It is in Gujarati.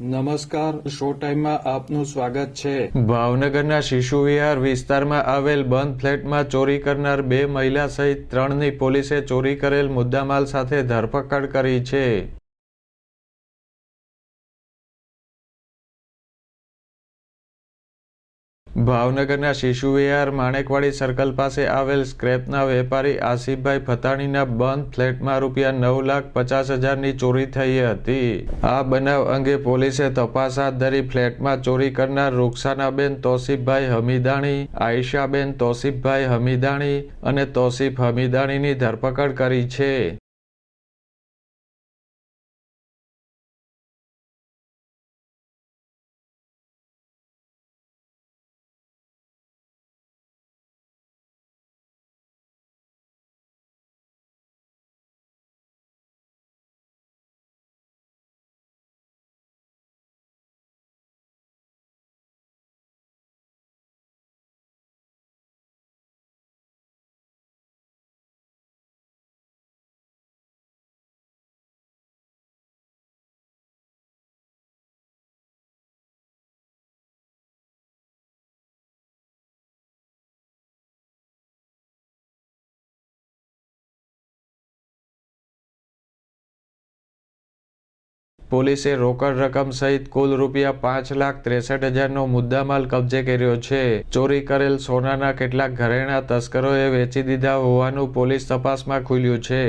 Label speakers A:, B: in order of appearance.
A: નમસ્કાર, શો ટાઈમમાં આપનું સ્વાગત છે।
B: ભાવનગરના શિશુ વિહાર વિસ્તારમાં આવેલ બંધ ફ્લેટમાં ચોરી કરનાર 2 મહિલા સહિત 3ની પોલીસે ચોરી કરેલ મુદ્દામાલ સાથે ધરપકડ કરી છે। ભાવનગરના શિશુ વિહાર માણેકવાડી સર્કલ પાસે આવેલ સ્ક્રેપના વેપારી આસિફભાઈ ફતાણીના બંધ ફ્લેટમાં રૂપિયા 9,50,000ની ચોરી થઈ હતી। આ બનાવ અંગે પોલીસે તપાસ હાથ ધરી ફ્લેટમાં ચોરી કરનાર રૂકસાનાબેન તોસીફભાઈ હમીદાણી, આયશાબેન તોસીફભાઈ હમીદાણી અને તોસીફ હમીદાણીની ધરપકડ કરી છે। પોલીસે રોકડ રકમ સહિત કુલ રૂપિયા 5,63,000નો મુદ્દામાલ કબજે કર્યો છે। ચોરી કરેલ સોનાના કેટલાક ઘરેણાં તસ્કરોએ વેચી દીધા હોવાનું પોલીસ તપાસમાં ખુલ્યું છે।